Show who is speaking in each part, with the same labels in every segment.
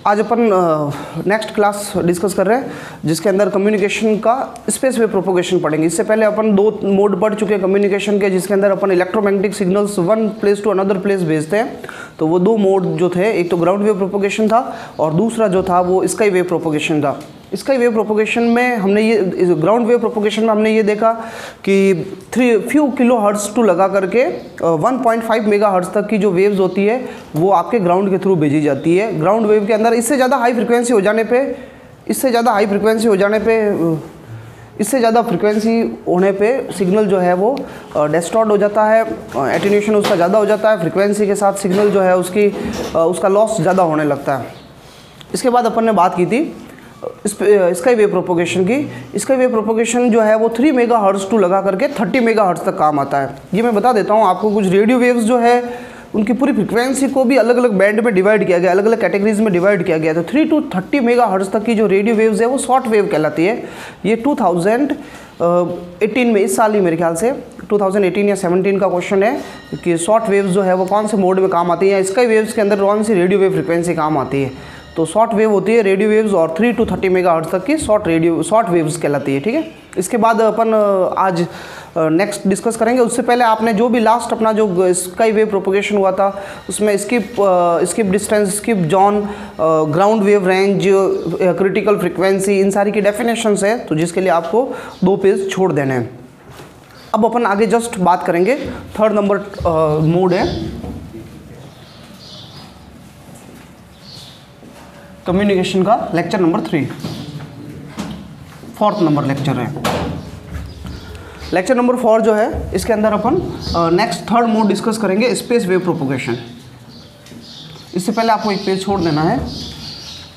Speaker 1: आज अपन next class discuss कर रहे हैं जिसके अंदर कम्युनिकेशन का स्पेस वेव प्रोपोगेशन पढ़ेंगे। इससे पहले अपन दो मोड पढ़ चुके हैं कम्युनिकेशन के, जिसके अंदर अपन electromagnetic signals one place to another place भेजते हैं। तो वो दो मोड जो थे, एक तो ग्राउंड वेव प्रोपोगेशन था और दूसरा जो था वो स्काई वेव प्रोपोगेशन था। स्काई वेव प्रोपोगेशन में हमने ये, ग्राउंड वेव प्रोपोगेशन में हमने ये देखा कि फ्यू किलो हर्ट्ज टू लगा करके 1.5 मेगा हर्ट्ज तक की जो वेव्स होती है वो आपके ग्राउंड के थ्रू भेजी जाती है। ग्राउंड वेव के अंदर इससे ज़्यादा हाई फ्रिक्वेंसी हो जाने पे, इससे ज़्यादा फ्रिक्वेंसी होने पे सिग्नल जो है वो डिस्टॉर्ट हो जाता है, एटेन्यूएशन उसका ज़्यादा हो जाता है, फ्रिक्वेंसी के साथ सिग्नल जो है उसका लॉस ज़्यादा होने लगता है। इसके बाद अपन ने बात की थी स्काई वेव प्रोपोगेशन की। स्काई वेव प्रोपोगेशन जो है वो 3 मेगा हर्ट्ज टू लगा करके 30 मेगा हर्ट्ज तक काम आता है। ये मैं बता देता हूँ आपको, कुछ रेडियो वेव्स जो है उनकी पूरी फ्रिक्वेंसी को भी अलग अलग बैंड में डिवाइड किया गया, अलग अलग कैटेगरीज में डिवाइड किया गया। तो 3 to 30 मेगा हर्ट्ज तक की जो रेडियो वेव्स है वो शॉर्ट वेव कहलाती है। ये 2018 में, इस साल ही मेरे ख्याल से 2018 या 17 का क्वेश्चन है कि शॉर्ट वेव्स जो है वो कौन से मोड में काम आती है, स्काई वेव्स के अंदर कौन सी रेडियो वेव फ्रिक्वेंसी काम आती है। तो शॉर्ट वेव होती है रेडियो वेव्स और 3 to 30 मेगा हर्ट्ज तक की शॉर्ट वेव्स कहलाती है। ठीक है, इसके बाद अपन आज नेक्स्ट डिस्कस करेंगे। उससे पहले आपने जो भी लास्ट अपना जो स्काई वेव प्रोपोगेशन हुआ था उसमें skip distance, skip zone, ground wave range, critical frequency, इन सारी की डेफिनेशंस है, तो जिसके लिए आपको 2 पेज छोड़ देने हैं। अब अपन आगे जस्ट बात करेंगे, थर्ड नंबर मोड है कम्युनिकेशन का, lecture number 3, fourth number lecture है। लेक्चर नंबर 4 जो है इसके अंदर अपन नेक्स्ट थर्ड मोड डिस्कस करेंगे, स्पेस वेव प्रोपोगेशन। इससे पहले आपको एक पेज छोड़ देना है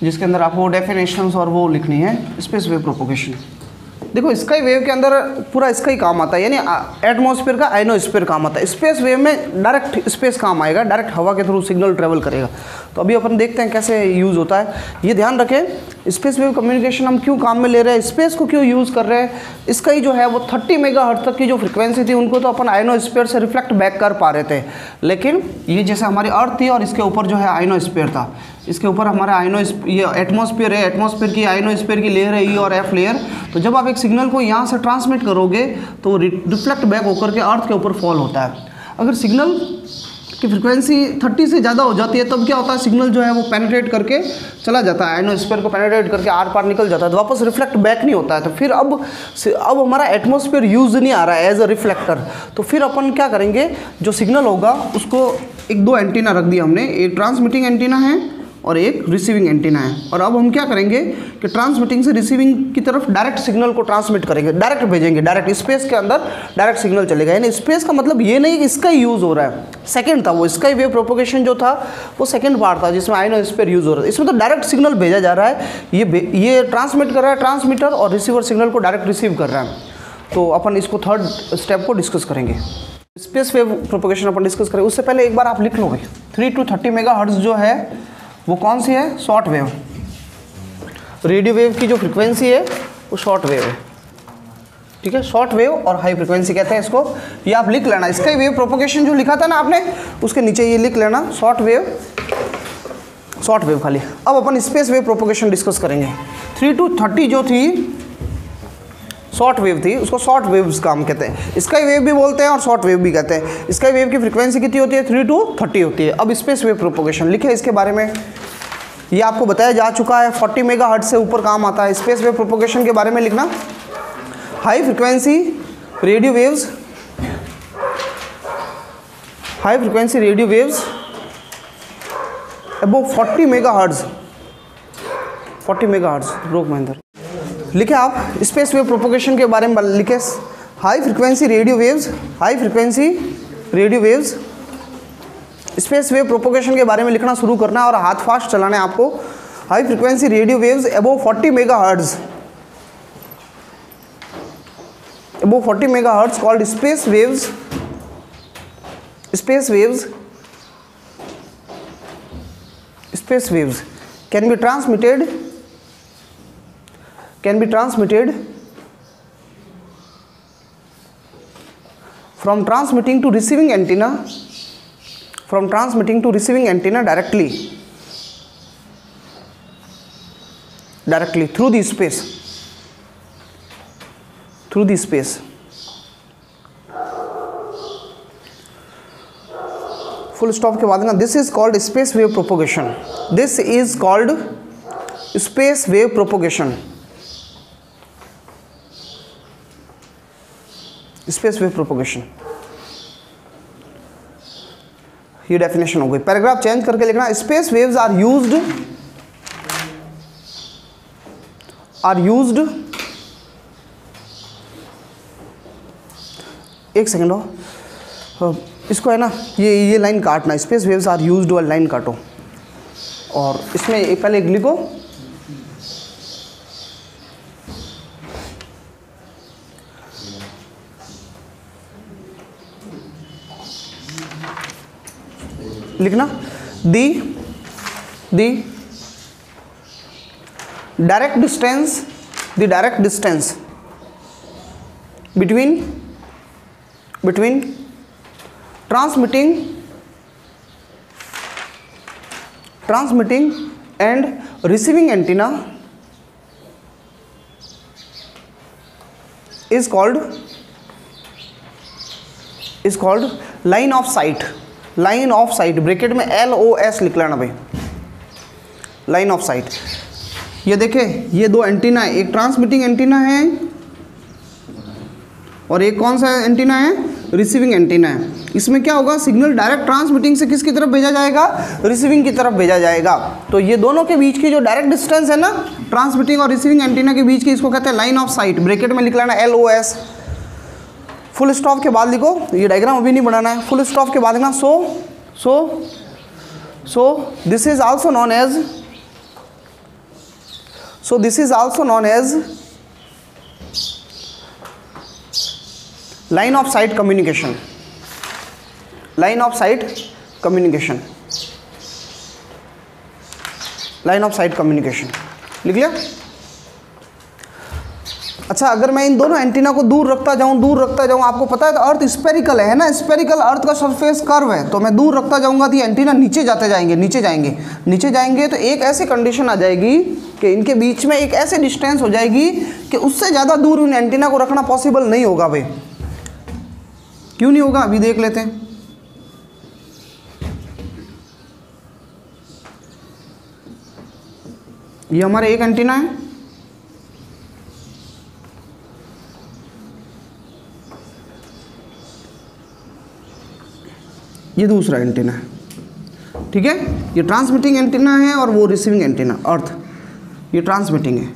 Speaker 1: जिसके अंदर आपको डेफिनेशंस और वो लिखनी है। स्पेस वेव प्रोपोगेशन देखो, स्काई वेव के अंदर पूरा स्काई काम आता है, यानी एटमॉस्फेयर का आयनोस्फीयर काम आता है। स्पेस वेव में डायरेक्ट स्पेस काम आएगा, डायरेक्ट हवा के थ्रू सिग्नल ट्रेवल करेगा। तो अभी अपन देखते हैं कैसे यूज़ होता है। ये ध्यान रखें, स्पेस वेव कम्युनिकेशन हम क्यों काम में ले रहे हैं, स्पेस को क्यों यूज़ कर रहे हैं। स्काई जो है वो 30 मेगा हर्ट्ज तक की जो फ्रिक्वेंसी थी उनको तो अपन आयनोस्फीयर से रिफ्लेक्ट बैक कर पा रहे थे, लेकिन ये जैसे हमारी अर्थ थी और इसके ऊपर जो है आयनोस्फीयर था, इसके ऊपर हमारा ये एटमॉस्फेयर है, एटमॉस्फेयर की आयनोस्फीयर की लेयर है, ई और एफ लेयर। तो जब आप एक सिग्नल को यहाँ से ट्रांसमिट करोगे तो रिफ्लेक्ट बैक होकर के अर्थ के ऊपर फॉल होता है। अगर सिग्नल की फ्रिक्वेंसी 30 से ज़्यादा हो जाती है तब क्या होता है, सिग्नल जो है वो पेनिट्रेट करके चला जाता है, आयनोस्फीयर को पेनिट्रेट करके आर पार निकल जाता है, तो वापस रिफ्लेक्ट बैक नहीं होता है। तो फिर अब हमारा एटमॉस्फेयर यूज नहीं आ रहा है एज अ रिफ्लेक्टर। तो फिर अपन क्या करेंगे, जो सिग्नल होगा उसको 1-2 एंटीना रख दिया हमने, एक ट्रांसमिटिंग एंटीना है और एक रिसीविंग एंटीना है। और अब हम क्या करेंगे कि ट्रांसमिटिंग से रिसीविंग की तरफ डायरेक्ट सिग्नल को ट्रांसमिट करेंगे, डायरेक्ट भेजेंगे, डायरेक्ट स्पेस के अंदर डायरेक्ट सिग्नल चलेगा। यानी स्पेस का मतलब ये नहीं कि इसका यूज़ हो रहा है, सेकंड था वो। स्काई वेव प्रोपोगेशन जो था वो सेकंड पार्ट था जिसमें आयनोस्फीयर यूज़ हो रहा है। इसमें तो डायरेक्ट सिग्नल भेजा जा रहा है, ये ट्रांसमिट कर रहा है ट्रांसमीटर और रिसीवर सिग्नल को डायरेक्ट रिसीव कर रहा है। तो अपन इसको थर्ड स्टेप को डिस्कस करेंगे, स्पेस वेव प्रोपोगेशन अपन डिस्कस करेंगे। उससे पहले एक बार आप लिख लोगे 3 to 30 मेगा हर्ट्ज जो है वो कौन सी है, शॉर्ट वेव। रेडियो वेव की जो फ्रिक्वेंसी है वो शॉर्ट वेव है। ठीक है, शॉर्ट वेव और हाई फ्रिक्वेंसी कहते हैं इसको। ये आप लिख लेना, स्काई वेव प्रोपोगेशन जो लिखा था ना आपने उसके नीचे ये लिख लेना, शॉर्ट वेव खाली। अब अपन स्पेस वेव प्रोपोगेशन डिस्कस करेंगे। 3 to 30 जो थी शॉर्ट वेव थी, उसको शॉर्ट वेव्स काम कहते हैं। स्काई वेव भी बोलते हैं और शॉर्ट वेव भी कहते हैं। स्काई वेव की फ्रिक्वेंसी कितनी होती है, 3 to 30 होती है। अब स्पेस वेव प्रोपोगेशन लिखे इसके बारे में, ये आपको बताया जा चुका है, 40 मेगा हर्ट्ज से ऊपर काम आता है। स्पेस वेव प्रोपोगेशन के बारे में लिखना, high frequency radio waves, above 40 mega hertz, 40 mega hertz. रोक महेंद्र लिखे आप स्पेस वेव प्रोपोगेशन के बारे में लिखे, high frequency radio waves. Space wave propagation के बारे में लिखना शुरू करना है और हाथ फास्ट चलाना है आपको। High frequency radio waves above 40 mega hertz, called space waves can be transmitted from transmitting to receiving antenna directly directly through the space, through the space. Full stop के बाद ना, this is called space wave propagation, this is called space wave propagation, space wave propagation. ये definition हो गई। Paragraph change करके लिखना, space waves are used एक second हो, इसको है ना, ये लाइन काटना, स्पेस वेव्स आर यूज्ड वाली लाइन काटो, और इसमें पहले एक लिखो, लिखना the direct distance between transmitting and receiving antenna is called line of sight, bracket में LOS लिख लेना भाई, लाइन ऑफ साइट। ये देखें, ये दो एंटीना है, एक ट्रांसमिटिंग एंटीना है और एक कौन सा एंटीना है, रिसीविंग एंटीना है। इसमें क्या होगा, सिग्नल डायरेक्ट ट्रांसमिटिंग से किसकी तरफ भेजा जाएगा, रिसीविंग की तरफ भेजा जाएगा। तो ये दोनों के बीच की जो डायरेक्ट डिस्टेंस है ना, ट्रांसमिटिंग और रिसीविंग एंटीना के बीच की, इसको कहते हैं लाइन ऑफ साइट, ब्रैकेट में लिख लेना LOS। फुल स्टॉप के बाद लिखो, ये डायग्राम अभी नहीं बनाना है, फुल स्टॉप के बाद लिखना so this is also known as line of sight communication, line of sight communication लिख लिया। अच्छा, अगर मैं इन दोनों एंटीना को दूर रखता जाऊं, आपको पता है तो अर्थ स्फेरिकल है ना, स्फेरिकल अर्थ का सरफेस कर्व है, तो मैं दूर रखता जाऊंगा तो ये एंटीना नीचे जाएंगे तो एक ऐसी कंडीशन आ जाएगी कि इनके बीच में एक ऐसे डिस्टेंस हो जाएगी कि उससे ज़्यादा दूर उन एंटीना को रखना पॉसिबल नहीं होगा भाई। क्यों नहीं होगा, अभी देख लेते हैं। ये हमारा एक एंटीना है, ये दूसरा एंटीना है, ठीक है। ये ट्रांसमिटिंग एंटीना है और वो रिसीविंग एंटीना, अर्थ ये ट्रांसमिटिंग है,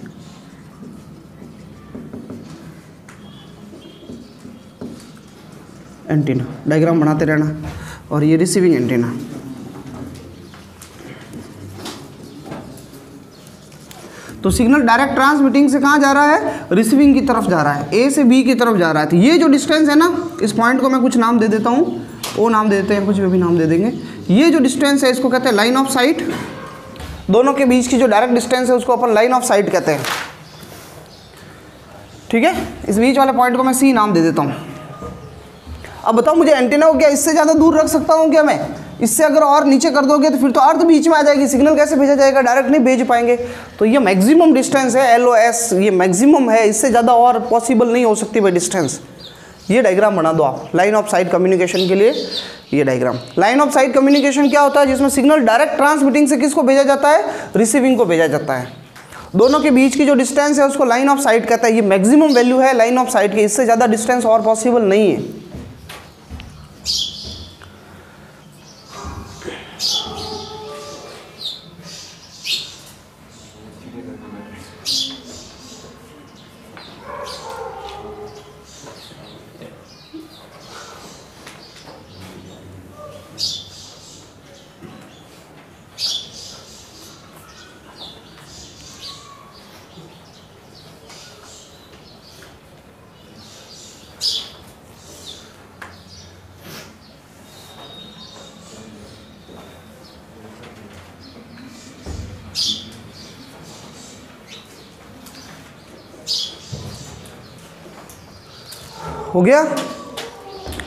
Speaker 1: एंटीना डायग्राम बनाते रहना, और ये रिसीविंग एंटीना। तो सिग्नल डायरेक्ट ट्रांसमिटिंग से कहाँ जा रहा है, रिसीविंग की तरफ जा रहा है, A से B की तरफ जा रहा है। तो ये जो डिस्टेंस है ना, इस पॉइंट को मैं कुछ नाम दे देता हूँ, वो नाम दे देते हैं, कुछ भी नाम दे देंगे। ये जो डिस्टेंस है इसको कहते हैं लाइन ऑफ साइट, दोनों के बीच की जो डायरेक्ट डिस्टेंस है उसको अपन लाइन ऑफ साइट कहते हैं, ठीक है। इस बीच वाले पॉइंट को मैं C नाम दे देता हूँ। अब बताओ मुझे एंटीना को क्या इससे ज़्यादा दूर रख सकता हूँ क्या मैं, इससे अगर और नीचे कर दोगे तो फिर तो अर्थ बीच में आ जाएगी, सिग्नल कैसे भेजा जाएगा, डायरेक्ट नहीं भेज पाएंगे। तो ये मैक्सिमम डिस्टेंस है LOS, ये मैक्सिमम है, इससे ज़्यादा और पॉसिबल नहीं हो सकती भाई डिस्टेंस। ये डायग्राम बना दो आप लाइन ऑफ साइट कम्युनिकेशन के लिए। ये diagram line of sight communication क्या होता है, जिसमें सिग्नल डायरेक्ट ट्रांसमिटिंग से किसको भेजा जाता है, रिसीविंग को भेजा जाता है। दोनों के बीच की जो डिस्टेंस है उसको लाइन ऑफ साइट कहता है। ये मैक्सिमम वैल्यू है लाइन ऑफ साइट की, इससे ज़्यादा डिस्टेंस और पॉसिबल नहीं है। हो गया,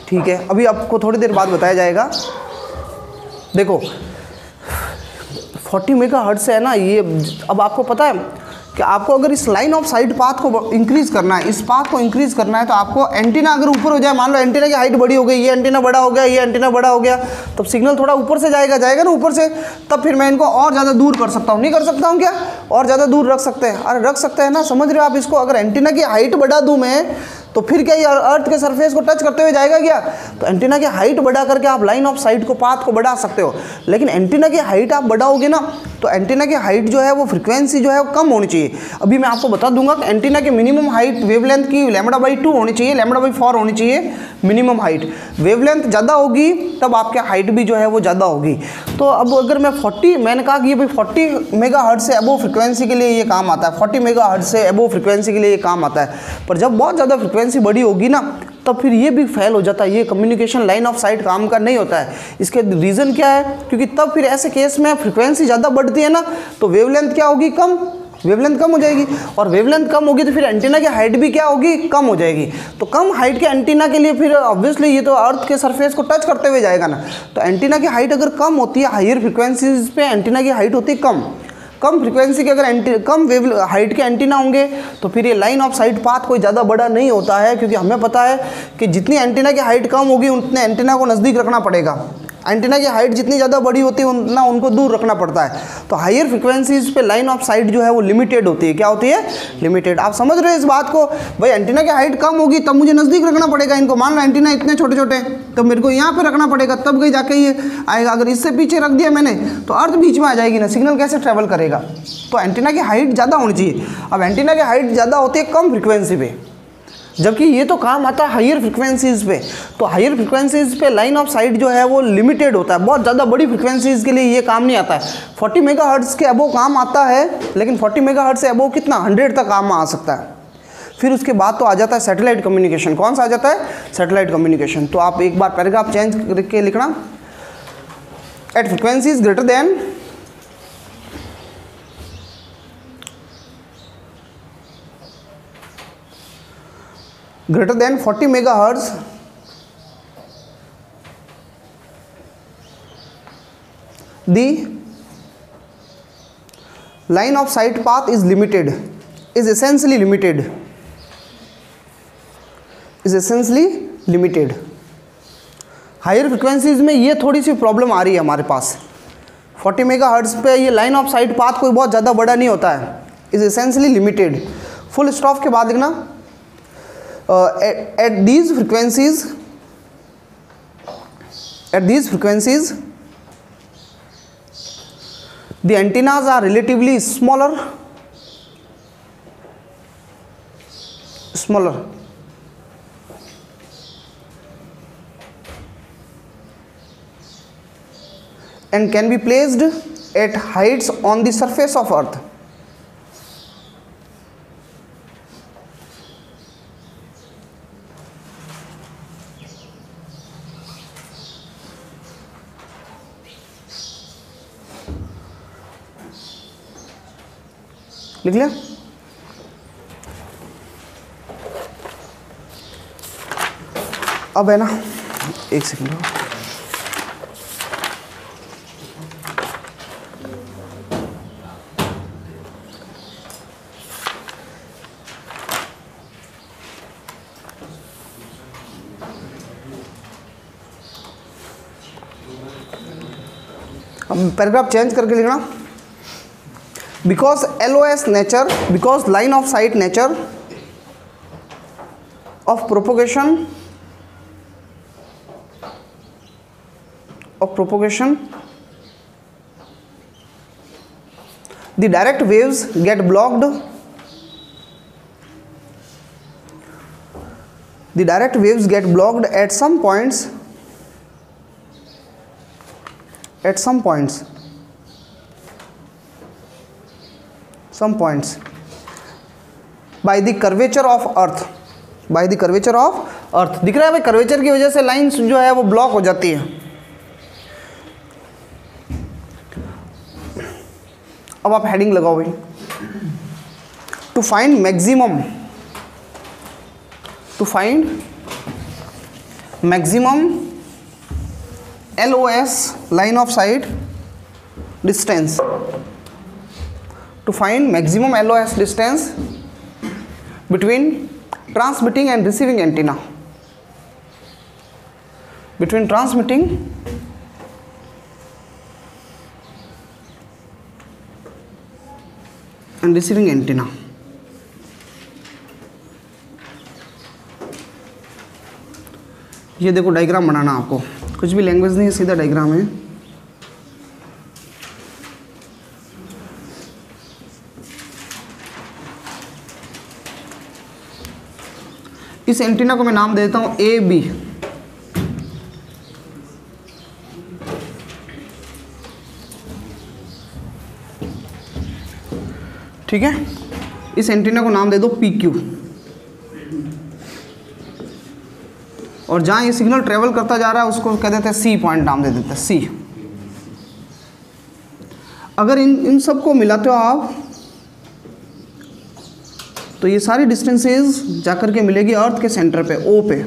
Speaker 1: ठीक है। अभी आपको थोड़ी देर बाद बताया जाएगा। देखो 40 मेगाहर्ट्ज़ से है ना ये, अब आपको पता है कि आपको अगर इस लाइन ऑफ साइट पाथ को इंक्रीज करना है, इस पाथ को इंक्रीज करना है, तो आपको एंटीना अगर ऊपर हो जाए, मान लो एंटीना की हाइट बड़ी हो गई, ये एंटीना बड़ा हो गया, ये एंटीना बड़ा हो गया, तब सिग्नल थोड़ा ऊपर से जाएगा ना ऊपर से, तब फिर मैं इनको और ज़्यादा दूर कर सकता हूँ, नहीं कर सकता हूँ क्या? और ज़्यादा दूर रख सकते हैं, अरे रख सकते हैं ना, समझ रहे हो आप इसको? अगर एंटीना की हाइट बढ़ा दूँ मैं, तो फिर क्या ये अर्थ के सरफेस को टच करते हुए जाएगा क्या? तो एंटीना की हाइट बढ़ा करके आप लाइन ऑफ साइट को, पाथ को बढ़ा सकते हो। लेकिन एंटीना की हाइट आप बढ़ाओगे ना, तो एंटीना की हाइट जो है वो फ्रीक्वेंसी जो है वो कम होनी चाहिए। अभी मैं आपको बता दूंगा कि एंटीना की मिनिमम हाइट वेवलेंथ की λ/2 होनी चाहिए, λ/4 होनी चाहिए मिनिमम हाइट। वेवलेंथ ज़्यादा होगी तब आपके हाइट भी जो है वो ज़्यादा होगी। तो अब अगर मैं 40, मैंने कहा कि ये भाई 40 मेगाहर्ट्ज़ से अबोव फ्रीक्वेंसी के लिए ये काम आता है, 40 मेगाहर्ट्ज़ से अबोव फ्रीक्वेंसी के लिए ये काम आता है। पर जब बहुत ज़्यादा फ्रीक्वेंसी बड़ी होगी ना, तब फिर ये भी फेल हो जाता है, ये कम्युनिकेशन लाइन ऑफ साइट काम का नहीं होता है। इसके रीज़न क्या है? क्योंकि तब फिर ऐसे केस में फ्रीक्वेंसी ज़्यादा बढ़ती है ना, तो वेवलेंथ क्या होगी? कम, वेवलेंथ कम हो जाएगी, और वेवलेंथ कम होगी तो फिर एंटीना की हाइट भी क्या होगी? कम हो जाएगी। तो कम हाइट के एंटीना के लिए फिर ऑब्वियसली ये तो अर्थ के सरफेस को टच करते हुए जाएगा ना, तो एंटीना की हाइट अगर कम होती है, हायर फ्रिक्वेंसीज पे एंटीना की हाइट होती है कम फ्रीक्वेंसी के अगर कम वेव हाइट के एंटीना होंगे, तो फिर ये लाइन ऑफ साइट पाथ कोई ज़्यादा बड़ा नहीं होता है, क्योंकि हमें पता है कि जितनी एंटीना की हाइट कम होगी उतने एंटीना को नज़दीक रखना पड़ेगा। एंटीना की हाइट जितनी ज़्यादा बड़ी होती है उतना उनको दूर रखना पड़ता है। तो हायर फ्रिक्वेंसीज पे लाइन ऑफ साइट जो है वो लिमिटेड होती है। क्या होती है? लिमिटेड। आप समझ रहे हो इस बात को? भाई एंटीना की हाइट कम होगी तब मुझे नज़दीक रखना पड़ेगा इनको। मान लो एंटीना इतने छोटे छोटे, तो मेरे को यहाँ पे रखना पड़ेगा, तब कहीं जाके ये आएगा। अगर इससे पीछे रख दिया मैंने तो अर्थ बीच में आ जाएगी ना, सिग्नल कैसे ट्रैवल करेगा? तो एंटीना की हाइट ज़्यादा होनी चाहिए। अब एंटीना की हाइट ज़्यादा होती है कम फ्रिक्वेंसी पे, जबकि ये तो काम आता है हायर फ्रिक्वेंसीज़ पे। तो हायर फ्रिक्वेंसीज़ पे लाइन ऑफ साइट जो है वो लिमिटेड होता है, बहुत ज़्यादा बड़ी फ्रिक्वेंसीज़ के लिए ये काम नहीं आता है। 40 मेगाहर्ट्ज़ के अबोव काम आता है, लेकिन 40 मेगाहर्ट्ज़ से अबोव कितना? 100 तक काम आ सकता है। फिर उसके बाद तो आ जाता है सैटेलाइट कम्युनिकेशन। कौन सा आ जाता है? Satellite communication. तो आप एक बार पैराग्राफ चेंज करके लिखना, at frequencies greater than greater than 40 megahertz, the line of sight path is limited, is essentially limited, is essentially limited। Higher frequencies में ये थोड़ी सी प्रॉब्लम आ रही है हमारे पास। 40 मेगाहर्ट्ज़ पे ये लाइन ऑफ साइट पाथ कोई बहुत ज़्यादा बड़ा नहीं होता है, is essentially limited. Full stop के बाद लिखना, at these frequencies the antennas are relatively smaller and can be placed at heights on the surface of earth। लिख लिया? अब है ना, एक सेकंड, अब पैराग्राफ चेंज करके लिखना, because LOS nature, because line of sight nature of propagation the direct waves get blocked, at some points by the curvature of earth, दिख रहा है भाई? कर्वेचर की वजह से लाइंस जो है वो ब्लॉक हो जाती है। अब आप हेडिंग लगाओ भाई, to find maximum LOS line of sight distance, to find maximum LOS distance between transmitting and receiving antenna. Between transmitting and receiving antenna. ये देखो डायग्राम बनाना आपको, कुछ भी लैंग्वेज नहीं है, सीधा डायग्राम है। इस एंटीना को मैं नाम देता हूं ए बी। ठीक है, इस एंटीना को नाम दे दो पी क्यू, और जहां ये सिग्नल ट्रेवल करता जा रहा है उसको कह देते हैं सी पॉइंट, नाम दे देते हैं सी। अगर इन सब को मिलाते हो आप तो ये सारी डिस्टेंसेस जाकर के मिलेगी अर्थ के सेंटर पे, ओ पे।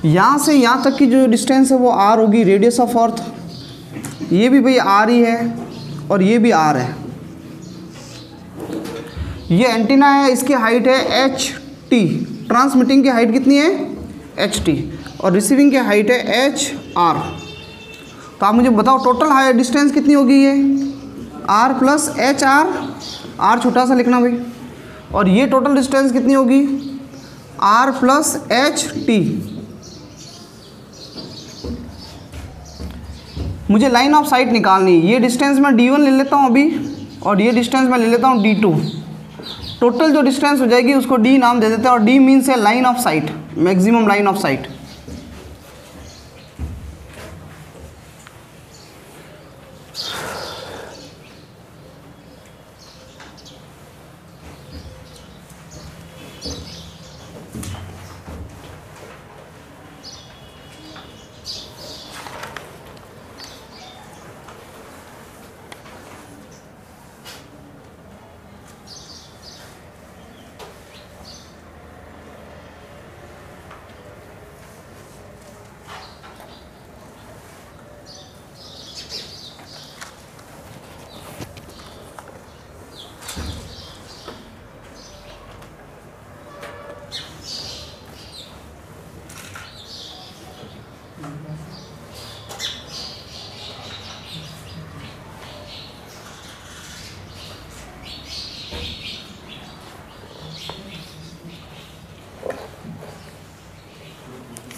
Speaker 1: यहाँ से यहाँ तक की जो डिस्टेंस है वो आर होगी, रेडियस ऑफ अर्थ। ये भी भाई आर ही है और ये भी आर है। ये एंटीना है, इसकी हाइट है एच टी। ट्रांसमिटिंग की हाइट कितनी है? एच टी, और रिसीविंग की हाइट है एच आर। तो आप मुझे बताओ टोटल हाइट डिस्टेंस कितनी होगी? ये R plus H R, R छोटा सा लिखना भाई, और ये टोटल डिस्टेंस कितनी होगी? R plus H T. मुझे लाइन ऑफ साइट निकालनी है। ये डिस्टेंस मैं D1 ले लेता हूँ अभी, और ये डिस्टेंस मैं ले लेता हूँ D2। टोटल जो डिस्टेंस हो जाएगी उसको D नाम दे देते हैं, और D मीन्स है line of site, maximum line of site.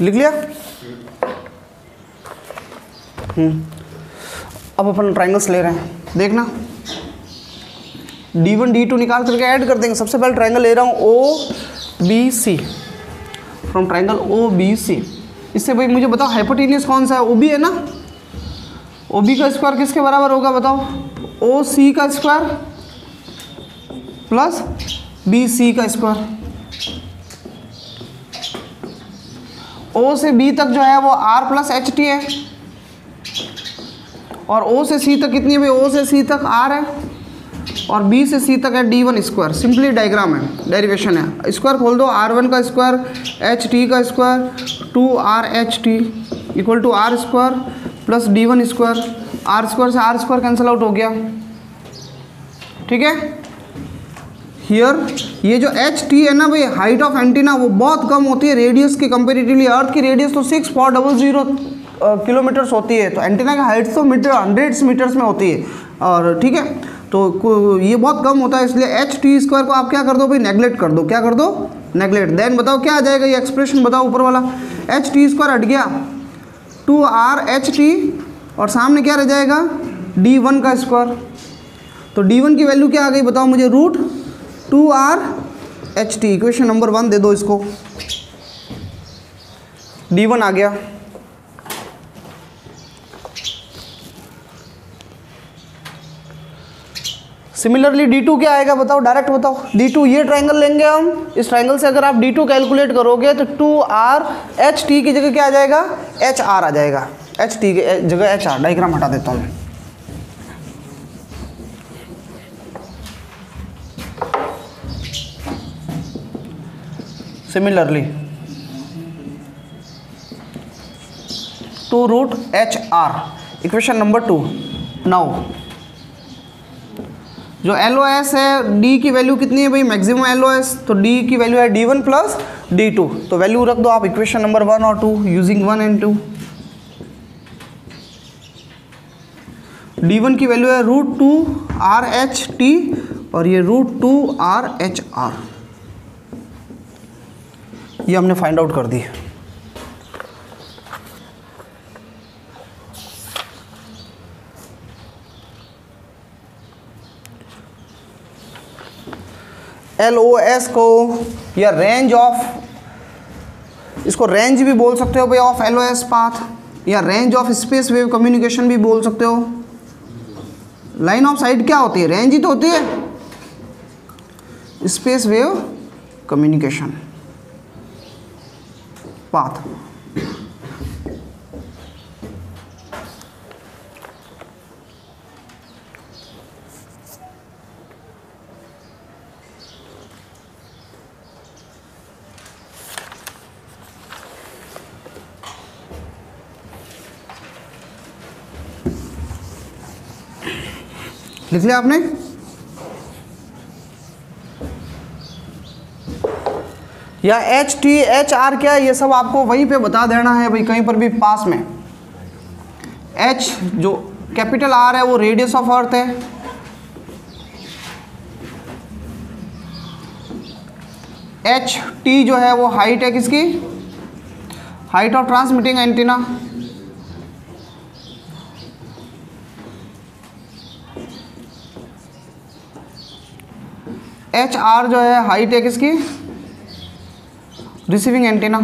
Speaker 1: लिख लिया? अब अपन ट्राइंगल्स ले रहे हैं, देखना। D1 D2 निकाल करके ऐड कर देंगे। सबसे पहले ट्राइंगल ले रहा हूँ OBC, फ्रॉम ट्राइंगल OBC। इससे भाई मुझे बताओ हाइपोटेन्यूस कौन सा है? OB है ना। OB का स्क्वायर किसके बराबर होगा बताओ? OC का स्क्वायर प्लस BC का स्क्वायर। O से B तक जो है वो R प्लस एच टी है, और O से C तक कितनी है भाई? O से C तक R है, और B से C तक है D1 स्क्वायर। सिंपली डायग्राम है, डेरिवेशन है। स्क्वायर खोल दो, R1 का स्क्वायर एच टी का square 2RH t equal to R square plus D1 square. R square से R स्क्वायर कैंसिल आउट हो गया। ठीक है, हियर ये जो एच टी है ना भाई, हाइट ऑफ एंटीना वो बहुत कम होती है रेडियस के कंपेरेटिवली। अर्थ की रेडियस तो 6400 किलोमीटर्स होती है, तो एंटीना की हाइट तो हंड्रेड्स मीटर्स में होती है। और ठीक है, तो ये बहुत कम होता है, इसलिए एच टी स्क्वायर को आप क्या कर दो भाई? नेगलेक्ट कर दो। क्या कर दो? नेगलेक्ट। देन बताओ क्या आ जाएगा? ये एक्सप्रेशन बताओ ऊपर वाला। एच टी स्क्वायर हट गया, 2RH t, और सामने क्या रह जाएगा? D1 का स्क्वायर। तो D1 की वैल्यू क्या आ गई बताओ मुझे? √2RH t। इक्वेशन नंबर 1 दे दो इसको। D1 आ गया। सिमिलरली D2 क्या आएगा बताओ? डायरेक्ट बताओ। D2 ये ट्राइंगल लेंगे हम, इस ट्राइंगल से अगर आप D2 कैलकुलेट करोगे तो 2RH t की जगह क्या आ जाएगा? HR आ जाएगा। H t की जगह HR। डायग्राम हटा देता हूँ मैं। Similarly 2√HR, equation number 2। Now जो LOS है D की वैल्यू कितनी है भाई, मैक्सिमम LOS, तो D की वैल्यू है D1 प्लस D2, तो वैल्यू रख दो आप इक्वेशन नंबर 1 और 2 यूजिंग 1 एंड 2। D1 की वैल्यू है √2RHT और ये √2RHR, ये हमने फाइंड आउट कर दी। LOS को या रेंज ऑफ, इसको रेंज भी बोल सकते हो भाई ऑफ LOS पाथ, या range of space wave communication भी बोल सकते हो। लाइन ऑफ साइट क्या होती है, रेंज ही तो होती है, स्पेस वेव कम्युनिकेशन पाथ। लिख लिया आपने? या HT HR क्या है, ये सब आपको वहीं पे बता देना है भाई, कहीं पर भी पास में। H जो कैपिटल R है वो रेडियस ऑफ अर्थ है, HT जो है वो हाइट है किसकी, height of transmitting antenna, HR जो है हाइट है किसकी, रिसीविंग एंटीना।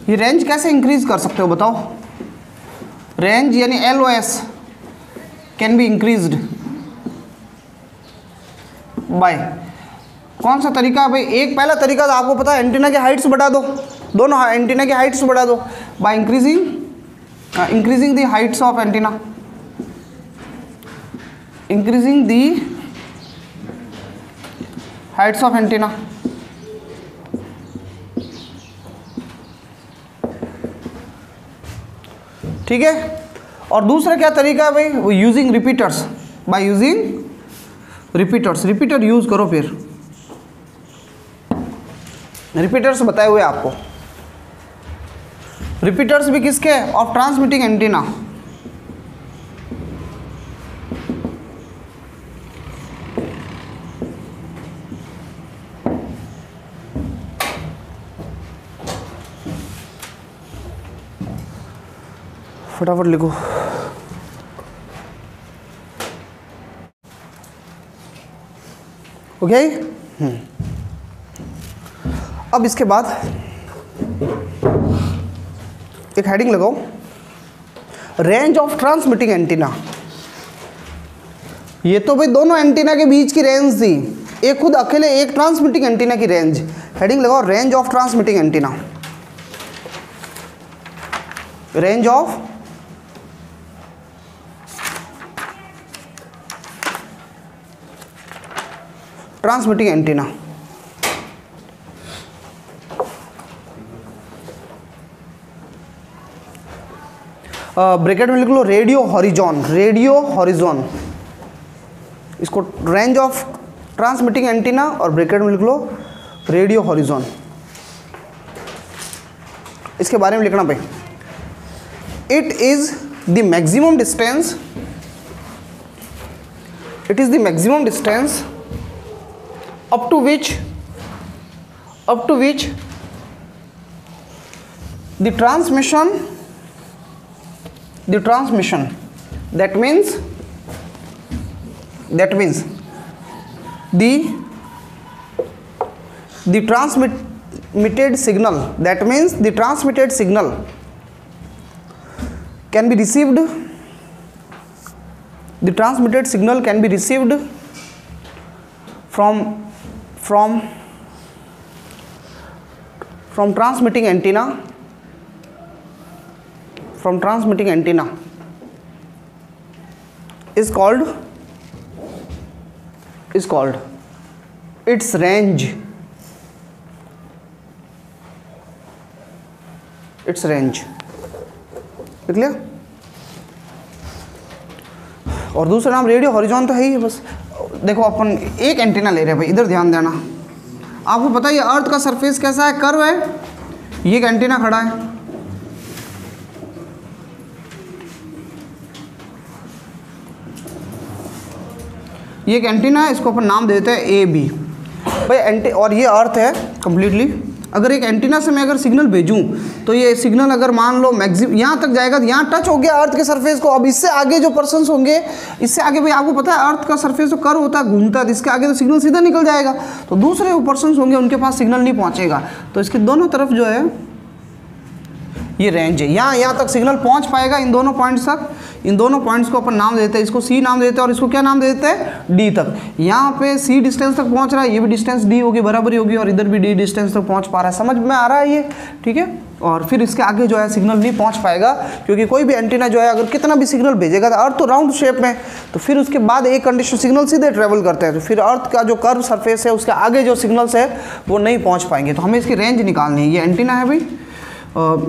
Speaker 1: ये रेंज कैसे इंक्रीज कर सकते हो बताओ? रेंज यानी LOS can be increased by, कौन सा तरीका है भाई? एक पहला तरीका तो आपको पता है, एंटीना की हाइट्स बढ़ा दो, दोनों एंटीना की हाइट्स बढ़ा दो by increasing the Heights of antenna, increasing the Heights of antenna. ठीक है, और दूसरा क्या तरीका है भाई, वो using repeaters, by using repeaters. Repeater use करो, फिर रिपीटर्स बताए हुए आपको, रिपीटर्स भी किसके, ऑफ ट्रांसमिटिंग एंटीना। फटाफट लिखो। ओके, अब इसके बाद एक हेडिंग लगाओ, रेंज ऑफ ट्रांसमिटिंग एंटीना। ये तो भाई दोनों एंटीना के बीच की रेंज थी, एक खुद अकेले एक ट्रांसमिटिंग एंटीना की रेंज। हेडिंग लगाओ range of transmitting antenna, range of transmitting antenna. Bracket में लिख लो रेडियो हॉरिजॉन, रेडियो हॉरिजॉन, इसको रेंज ऑफ ट्रांसमिटिंग एंटीना, और ब्रैकेट में लिख लो रेडियो हॉरिजॉन। इसके बारे में लिखना भाई, it is the maximum distance, it is the maximum distance up to which the transmission that means the transmitted signal, that means the transmitted signal can be received, the transmitted signal can be received from transmitting antenna is called its range. देख लिया। और दूसरा नाम radio horizon तो है ही। बस देखो अपन एक एंटीना ले रहे हैं भाई, इधर ध्यान देना। आपको पता है ये अर्थ का सरफेस कैसा है, कर्व है। ये एक एंटीना खड़ा है, ये एक एंटीना है, इसको अपन नाम देते हैं ए बी भाई। और ये अर्थ है कंप्लीटली। अगर एक एंटीना से मैं अगर सिग्नल भेजूं तो ये सिग्नल अगर मान लो मैक्सिमम यहाँ तक जाएगा, तो यहाँ टच हो गया अर्थ के सरफेस को। अब इससे आगे जो पर्सन्स होंगे, इससे आगे भाई आपको पता है अर्थ का सरफेस तो कर्व होता है, घूमता है, तो इसके आगे तो सिग्नल सीधा निकल जाएगा। तो दूसरे जो पर्सन्स होंगे उनके पास सिग्नल नहीं पहुँचेगा। तो इसके दोनों तरफ जो है ये रेंज है, यहाँ तक सिग्नल पहुँच पाएगा, इन दोनों पॉइंट्स तक। इन दोनों पॉइंट्स को अपन नाम देते हैं, इसको सी नाम देते हैं और इसको क्या नाम देते हैं, डी तक। यहाँ पे सी डिस्टेंस तक पहुँच रहा है, ये भी डिस्टेंस डी होगी, बराबरी होगी, और इधर भी डी डिस्टेंस तक पहुँच पा रहा है। समझ में आ रहा है ये, ठीक है। और फिर इसके आगे जो है सिग्नल नहीं पहुँच पाएगा, क्योंकि कोई भी एंटीना जो है अगर कितना भी सिग्नल भेजेगा, अर्थ तो राउंड शेप में, तो फिर उसके बाद एक कंडीशन सिग्नल सीधे ट्रेवल करते हैं, तो फिर अर्थ का जो कर्व सरफेस है उसके आगे जो सिग्नल्स है वो नहीं पहुँच पाएंगे। तो हमें इसकी रेंज निकालनी है। ये एंटीना है भाई,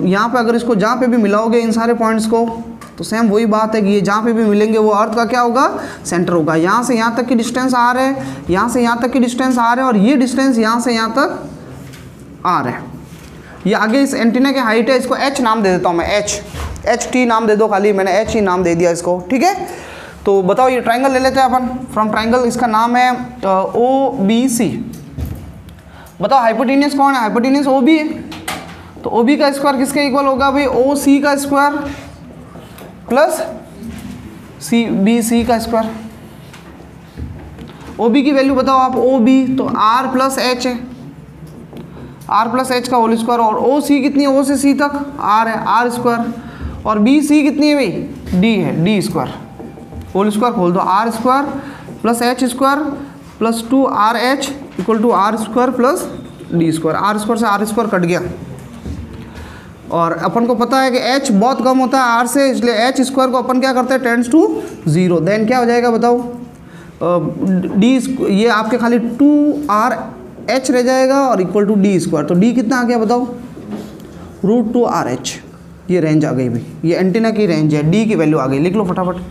Speaker 1: यहाँ पे अगर इसको जहाँ पे भी मिलाओगे इन सारे पॉइंट्स को, तो सेम वही बात है कि ये जहाँ पे भी मिलेंगे वो अर्थ का क्या होगा, सेंटर होगा। यहाँ से यहाँ तक की डिस्टेंस आर है, यहाँ से यहाँ तक की डिस्टेंस आर है, और ये डिस्टेंस यहाँ से यहाँ तक आर है। ये आगे इस एंटीना की हाइट है, इसको एच नाम दे देता हूँ मैं, एच टी नाम दे दो खाली, मैंने एच ही नाम दे दिया इसको, ठीक है। तो बताओ ये ट्राइंगल ले लेते हैं अपन। फ्रॉम ट्राइंगल इसका नाम है ओ बी सी। बताओ हाइपोटेनियस कौन है, हाइपोटेनियस ओ बी है। तो ओ बी का स्क्वायर किसके इक्वल होगा भाई, ओ सी का square plus C B C का स्क्वायर। ओ बी की वैल्यू बताओ आप, ओ बी तो आर प्लस एच है, आर प्लस एच का होल स्क्वायर। और ओ सी कितनी है, ओ से सी तक आर है, आर स्क्वायर। और बी सी कितनी है भाई, डी है, डी स्क्वायर। होल स्क्वायर खोल दो, R square plus H square plus 2 R H equal to R square plus D square. R square से आर स्क्वायर कट गया, और अपन को पता है कि h बहुत कम होता है r से, इसलिए h स्क्वायर को अपन क्या करते हैं, टेंड्स टू 0। देन क्या हो जाएगा बताओ, d ये आपके खाली 2rh रह जाएगा और इक्वल टू डी स्क्वायर। तो d कितना आ गया बताओ, √2rh। ये रेंज आ गई भी, ये एंटीना की रेंज है, d की वैल्यू आ गई। लिख लो फटाफट।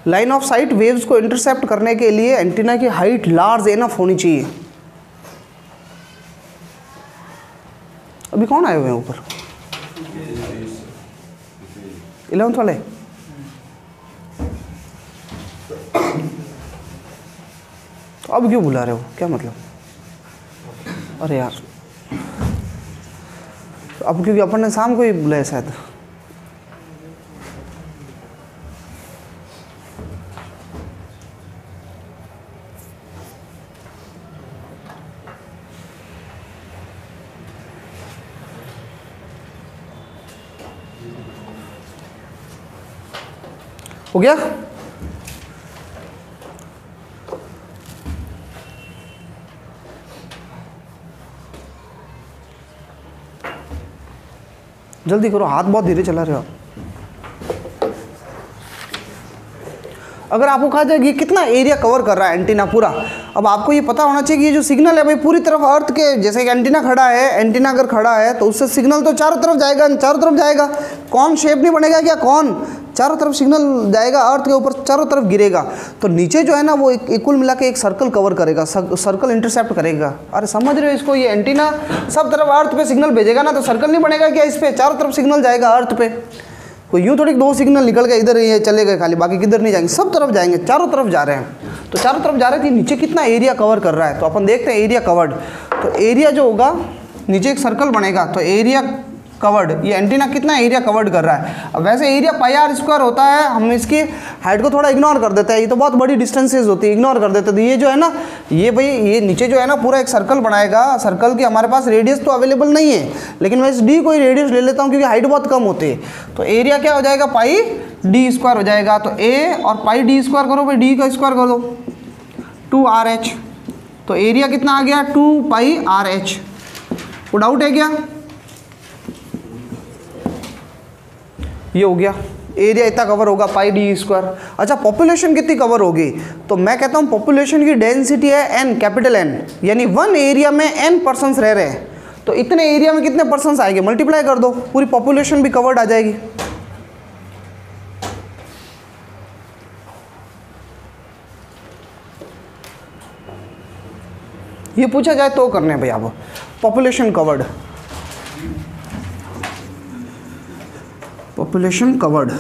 Speaker 1: लाइन ऑफ साइट वेव्स को इंटरसेप्ट करने के लिए एंटीना की हाइट लार्ज एनफ होनी चाहिए। अभी कौन आए हुए हैं ऊपर, 11th वाले? तो अब क्यों बुला रहे हो, क्या मतलब? अरे यार, अब क्योंकि अपन ने शाम को ही बुलाया शायद। हो गया? जल्दी करो, हाथ बहुत धीरे चला रहे हो। अगर आपको कहा जाए कि कितना एरिया कवर कर रहा है एंटीना पूरा, अब आपको ये पता होना चाहिए कि ये जो सिग्नल है भाई पूरी तरफ अर्थ के, जैसे कि एंटीना खड़ा है, एंटीना अगर खड़ा है तो उससे सिग्नल तो चारों तरफ जाएगा, चारों तरफ जाएगा। कौन शेप नहीं बनेगा क्या, कौन चारों तरफ सिग्नल जाएगा, अर्थ के ऊपर चारों तरफ गिरेगा। तो नीचे जो है ना वो एक कुल मिला के एक सर्कल कवर करेगा, सर्कल इंटरसेप्ट करेगा। अरे समझ रहे हो इसको, ये एंटीना सब तरफ अर्थ पे सिग्नल भेजेगा ना, तो सर्कल नहीं बनेगा क्या इस पे, चारों तरफ सिग्नल जाएगा अर्थ पे। तो यूँ थोड़ी 2 सिग्नल निकल के इधर ये चले गए खाली, बाकी किधर नहीं जाएंगे, सब तरफ जाएंगे, चारों तरफ जा रहे हैं। तो चारों तरफ जा रहे थे, नीचे कितना एरिया कवर कर रहा है, तो अपन देखते हैं एरिया कवर्ड। तो एरिया जो होगा, नीचे एक सर्कल बनेगा, तो एरिया कवर्ड, ये एंटीना कितना एरिया कवर्ड कर रहा है। अब वैसे एरिया पाई आर स्क्वायर होता है, हम इसकी हाइट को थोड़ा इग्नोर कर देते हैं, ये तो बहुत बड़ी डिस्टेंसेज होती है, इग्नोर कर देते हैं। तो ये जो है ना, ये भाई ये नीचे जो है ना पूरा एक सर्कल बनाएगा, सर्कल की हमारे पास रेडियस तो अवेलेबल नहीं है, लेकिन मैं इस डी को ही रेडियस ले लेता हूँ क्योंकि हाइट बहुत कम होती है। तो एरिया क्या हो जाएगा, पाई डी स्क्वायर हो जाएगा। तो ए और पाई डी स्क्वायर करो भाई, डी का स्क्वायर कर दो 2RH। तो एरिया कितना आ गया, 2 पाई RH। वो डाउट है क्या, ये हो गया एरिया, इतना कवर होगा पाई डी स्क्वायर। अच्छा पॉपुलेशन कितनी कवर होगी, तो मैं कहता हूँ पॉपुलेशन की डेंसिटी है n, कैपिटल N, यानी 1 एरिया में n पर्सन्स रह रहे हैं, तो इतने एरिया में कितने पर्सन्स आएंगे, मल्टीप्लाई कर दो, पूरी पॉपुलेशन भी कवर्ड आ जाएगी। ये पूछा जाए तो करने हैं भाई आप, पॉपुलेशन कवर्ड, पॉपुलेशन कवर्ड।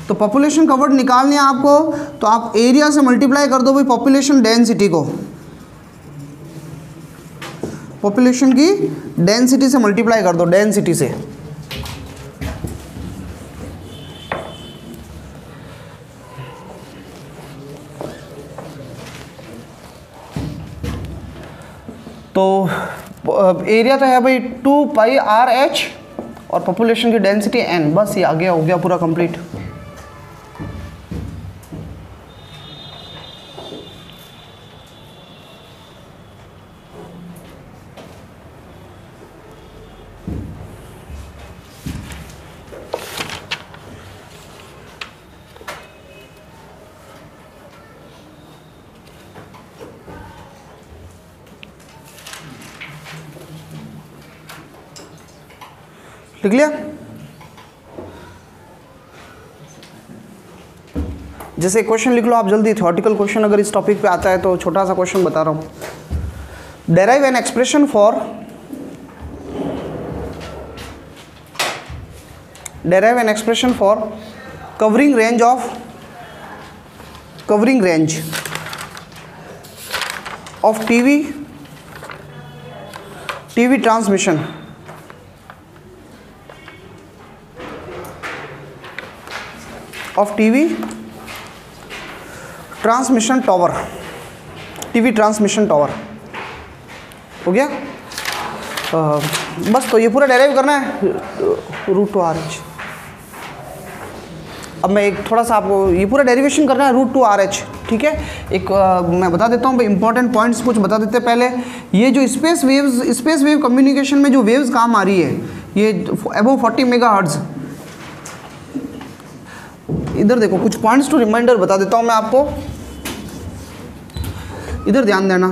Speaker 1: तो पॉपुलेशन कवर्ड निकालनी है आपको, तो आप एरिया से मल्टीप्लाई कर दो भाई पॉपुलेशन डेंसिटी को, पॉपुलेशन की डेंसिटी से मल्टीप्लाई कर दो, डेंसिटी से। तो एरिया तो है भाई 2 पाई RH और पॉपुलेशन की डेंसिटी n, बस ये आगे हो गया पूरा कंप्लीट। लिख लिया। जैसे क्वेश्चन लिख लो आप जल्दी, थ्योरेटिकल क्वेश्चन अगर इस टॉपिक पे आता है तो छोटा सा क्वेश्चन बता रहा हूं। Derive an expression for, derive an expression for covering range of, covering range of TV transmission of TV transmission tower, TV transmission tower हो गया। बस तो ये पूरा डेराइव करना है √2RH। अब मैं एक थोड़ा सा आपको ये पूरा डेरिवेशन करना है √2RH, ठीक है। एक मैं बता देता हूँ भाई, इंपॉर्टेंट पॉइंट्स कुछ बता देते हैं पहले। ये जो स्पेस वेव कम्युनिकेशन में जो वेव्स काम आ रही है, ये अबव 40 मेगाहर्ट्ज़, इधर देखो कुछ पॉइंट्स टू रिमाइंडर बता देता हूँ मैं आपको, इधर ध्यान देना।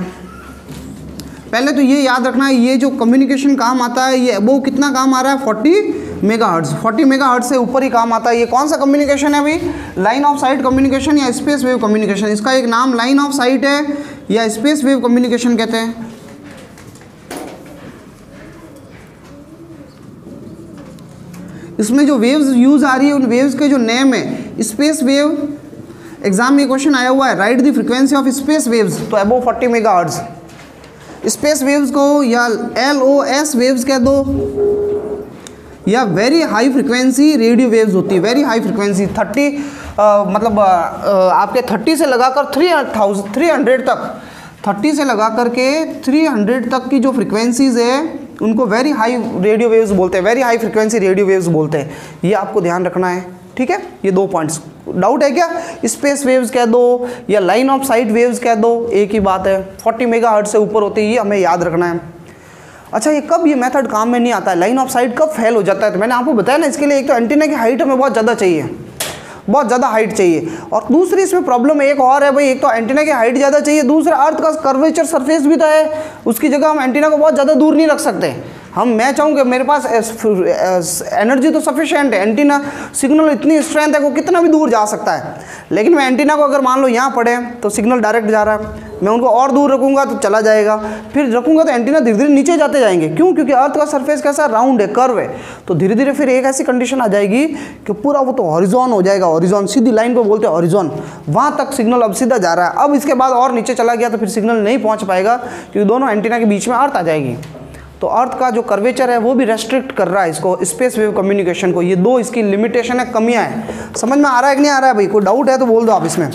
Speaker 1: पहले तो ये याद रखना है, ये जो कम्युनिकेशन काम आता है ये अबव कितना काम आ रहा है, 40 मेगाहर्ट्ज़। 40 मेगाहर्ट्ज़ से ऊपर ही काम आता है। ये कौन सा कम्युनिकेशन है भाई, लाइन ऑफ साइट कम्युनिकेशन या स्पेस वेव कम्युनिकेशन। इसका एक नाम लाइन ऑफ साइट है या स्पेस वेव कम्युनिकेशन कहते हैं। इसमें जो वेव्स यूज आ रही है उन वेव्स के जो नेम है स्पेस वेव। एग्जाम में क्वेश्चन आया हुआ है, right the frequency of space waves, तो अबव 40 मेगाहर्ट्ज़। स्पेस वेव्स को या LOS वेव्स कह दो, या very high frequency radio waves होती है। वेरी हाई फ्रिक्वेंसी 30 मतलब आपके 30 से लगाकर 300 तक, 30 से लगा करके 300 तक की जो फ्रिक्वेंसीज है उनको वेरी हाई रेडियो वेव्स बोलते हैं, very high frequency radio waves बोलते हैं। ये आपको ध्यान रखना है, ठीक है। ये 2 पॉइंट्स। डाउट है क्या, स्पेस वेव्स कह दो या लाइन ऑफ साइट वेव्स कह दो, एक ही बात है। 40 मेगाहर्ट्ज़ से ऊपर होती है, ये हमें याद रखना है। अच्छा, ये कब ये मेथड काम में नहीं आता है, लाइन ऑफ साइट कब फेल हो जाता है, तो मैंने आपको बताया ना, इसके लिए एक तो एंटीना की हाइट हमें बहुत ज़्यादा चाहिए, बहुत ज़्यादा हाइट चाहिए, और दूसरी इसमें प्रॉब्लम एक और है भाई, एक तो एंटीना की हाइट ज़्यादा चाहिए, दूसरा अर्थ का कर्वेचर सरफेस भी तो है, उसकी जगह हम एंटीना को बहुत ज़्यादा दूर नहीं रख सकते। मैं चाहूँ कि मेरे पास एनर्जी तो सफिशिएंट है, एंटीना सिग्नल इतनी स्ट्रेंथ है वो कितना भी दूर जा सकता है, लेकिन मैं एंटीना को अगर मान लो यहाँ पड़े तो सिग्नल डायरेक्ट जा रहा है, मैं उनको और दूर रखूंगा तो चला जाएगा, फिर रखूंगा तो एंटीना धीरे धीरे नीचे जाते जाएंगे। क्यों? क्योंकि अर्थ का सरफेस कैसा राउंड है, कर्व है, तो धीरे धीरे फिर एक ऐसी कंडीशन आ जाएगी कि पूरा वो तो हॉरिजॉन हो जाएगा, हॉरिजॉन, सीधी लाइन को बोलते हैं हॉरिजॉन, वहाँ तक सिग्नल अब सीधा जा रहा है। अब इसके बाद और नीचे चला गया तो फिर सिग्नल नहीं पहुँच पाएगा, क्योंकि दोनों एंटीना के बीच में अर्थ आ जाएगी। तो अर्थ का जो कर्वेचर है वो भी रेस्ट्रिक्ट कर रहा है इसको, स्पेस वेव कम्युनिकेशन को। ये दो इसकी लिमिटेशन है, कमियां हैं। समझ में आ रहा है कि नहीं आ रहा है भाई? कोई डाउट है तो बोल दो आप इसमें।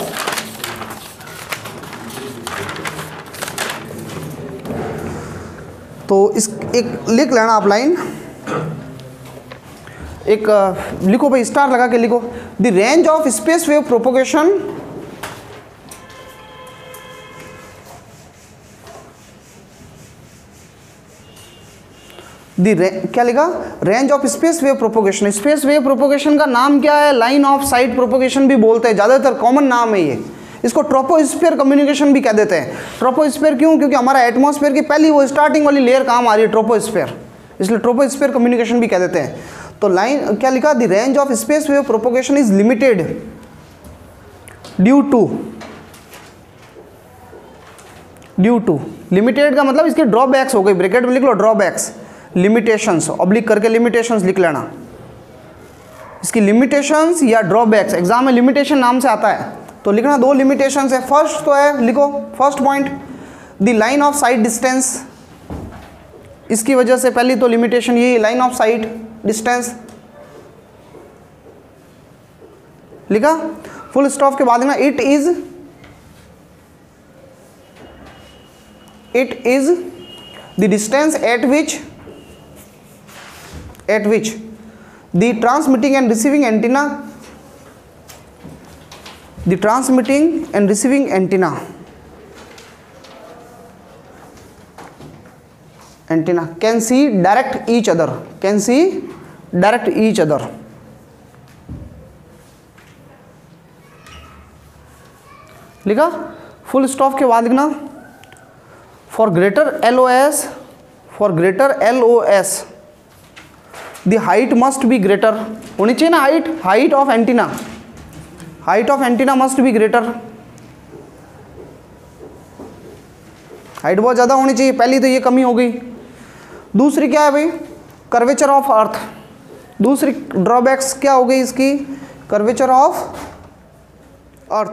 Speaker 1: तो इस एक लिख लेना आप लाइन, एक लिखो भाई, स्टार लगा के लिखो, the range of space wave propagation क्या लिखा? Range of space wave propagation. Space wave propagation का नाम क्या है? लाइन ऑफ साइट प्रोपोगेशन भी बोलते हैं, ज़्यादातर कॉमन नाम है ये। इसको ट्रोपोस्फीयर कम्युनिकेशन भी कह देते हैं। ट्रोपोस्फीयर क्यों? क्योंकि हमारा एटमॉस्फेयर की पहली वो स्टार्टिंग वाली लेयर काम आ रही है ट्रोपोस्फीयर, इसलिए ट्रोपोस्फीयर कम्युनिकेशन भी कह देते हैं। तो लाइन क्या लिखा? The range of space wave propagation is limited due to limited का मतलब इसके ड्रॉबैक्स हो गए, ब्रैकेट में लिख लो ड्रॉबैक्स, लिमिटेशंस, ऑब्लिक करके लिमिटेशंस लिख लेना। इसकी लिमिटेशंस या ड्रॉबैक्स, एग्जाम में लिमिटेशन नाम से आता है तो लिखना, दो लिमिटेशंस है। फर्स्ट तो है, लिखो first point, the line of sight distance. इसकी वजह से पहली तो लिमिटेशन ये, लाइन ऑफ साइट डिस्टेंस लिखा, फुल स्टॉप के बाद लिखना, it is the distance eight which the transmitting and receiving antenna can see direct each other, लिखा। फुल स्टॉप के बाद लिखना, for greater LOS the height must be greater, होनी चाहिए ना height of antenna must be greater, height बहुत ज़्यादा होनी चाहिए, पहली तो ये कमी हो गई। दूसरी क्या है भाई? Curvature of earth. दूसरी ड्रॉबैक्स क्या हो गई इसकी? Curvature of earth.